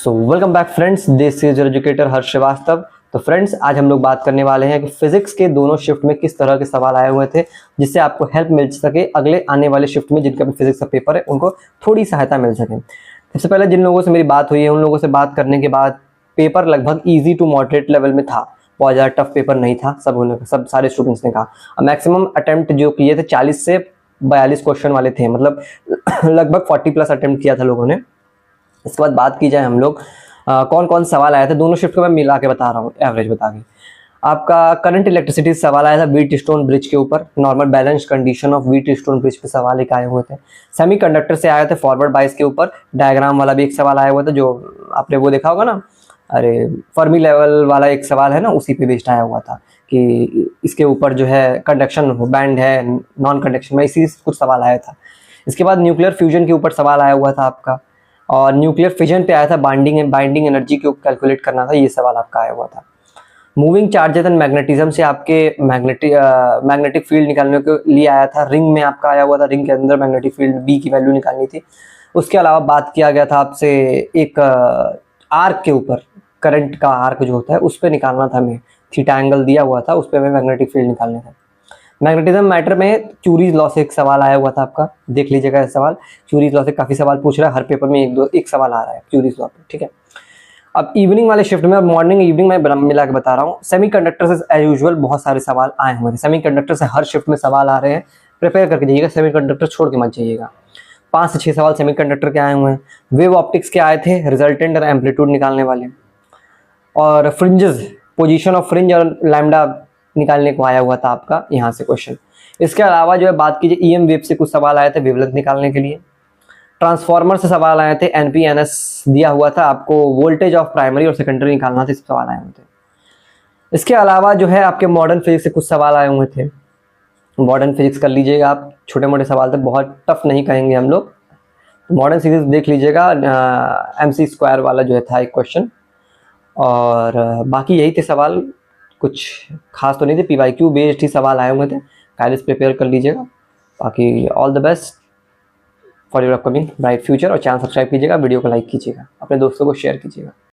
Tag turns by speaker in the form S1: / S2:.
S1: So welcome back friends, this is educator Harsh Shrivastava. तो friends, आज हम लोग बात करने वाले हैं कि फिजिक्स के दोनों शिफ्ट में किस तरह के सवाल आए हुए थे, जिससे आपको हेल्प मिल सके अगले आने वाले शिफ्ट में जिनका भी फिजिक्स का पेपर है उनको थोड़ी सहायता मिल सके। सबसे पहले जिन लोगों से मेरी बात हुई है उन लोगों से बात करने के बाद पेपर लगभग ईजी टू मॉडरेट लेवल में था, बहुत ज़्यादा टफ पेपर नहीं था। सब सारे स्टूडेंट्स ने कहा। मैक्सिमम अटेम्प्ट जो किए थे 40 से 42 क्वेश्चन वाले थे, मतलब लगभग 40 प्लस अटेम्प्ट किया था लोगों ने। इसके बाद बात की जाए हम लोग कौन कौन सवाल आया था दोनों शिफ्ट को मैं मिला के बता रहा हूँ, एवरेज बता के। आपका करंट इलेक्ट्रिसिटी सवाल आया था व्हीट स्टोन ब्रिज के ऊपर, normal balance condition of wheat stone bridge पे सवाल एक आए हुए थे। सेमीकंडक्टर से आए थे फॉरवर्ड बाइस के ऊपर, डायग्राम वाला भी एक सवाल आया हुआ था, जो आपने वो देखा होगा ना, अरे फर्मी लेवल वाला एक सवाल है ना, उसी पे बेस्ड आया हुआ था कि इसके ऊपर जो है कंडक्शन बैंड है, नॉन कंडक्शन में, इसी कुछ सवाल आया था। इसके बाद न्यूक्लियर फ्यूजन के ऊपर सवाल आया हुआ था आपका, और न्यूक्लियर फिजन पे आया था बाइंडिंग एनर्जी को कैलकुलेट करना था, ये सवाल आपका आया हुआ था। मूविंग चार्जेस एंड मैग्नेटिज्म से आपके मैग्नेटिक फील्ड निकालने के लिए आया था। रिंग में आपका आया हुआ था, रिंग के अंदर मैग्नेटिक फील्ड बी की वैल्यू निकालनी थी। उसके अलावा बात किया गया था आपसे एक आर्क के ऊपर, करंट का आर्क जो होता है उस पर निकालना था हमें, थीटा एंगल दिया हुआ था, उस पर हमें मैग्नेटिक फील्ड निकालने था। मैग्नेटिज्म मैटर में क्यूरीज लॉ से एक सवाल आया हुआ था आपका, देख लीजिएगा ये सवाल। क्यूरीज लॉ से काफी सवाल पूछ रहा है, हर पेपर में एक सवाल आ रहा है क्यूरीज लॉ पे, ठीक है। अब इवनिंग वाले शिफ्ट में, मॉर्निंग इवनिंग में मिला के बता रहा हूँ। सेमीकंडक्टर से एज यूजुअल बहुत सारे सवाल आए हुए थे, सेमीकंडक्टर से हर शिफ्ट में सवाल आ रहे हैं, प्रिपेयर करके जाइएगा, सेमीकंडक्टर छोड़ के मत जाइएगा। 5 से 6 सवाल सेमीकंडक्टर के आए हुए हैं। वेव ऑप्टिक्स के आए थे, रिजल्टेंट और एम्पलीट्यूड निकालने वाले, और फ्रिंजेस, पोजीशन ऑफ फ्रिंज और लैम्डा निकालने को आया हुआ था आपका यहाँ से क्वेश्चन। इसके अलावा जो है बात कीजिए ईएम वेव से कुछ सवाल आए थे वेवलेंथ निकालने के लिए। ट्रांसफार्मर से सवाल आए थे, एनपीएनएस दिया हुआ था आपको, वोल्टेज ऑफ प्राइमरी और सेकेंडरी निकालना था, इस सवाल आए हुए थे। इसके अलावा जो है आपके मॉडर्न फिजिक्स से कुछ सवाल आए हुए थे। मॉडर्न फिजिक्स कर लीजिएगा आप, छोटे मोटे सवाल थे, बहुत टफ नहीं कहेंगे हम लोग। मॉडर्न फिजिक्स देख लीजिएगा, MC स्क्वायर वाला जो है था एक क्वेश्चन, और बाकी यही थे सवाल, कुछ खास तो नहीं थे, PYQ बेस्ड ही सवाल आए हुए थे। काइलिस प्रिपेयर कर लीजिएगा। बाकी all the best for your upcoming bright future, और चैनल सब्सक्राइब कीजिएगा, वीडियो को लाइक कीजिएगा, अपने दोस्तों को शेयर कीजिएगा।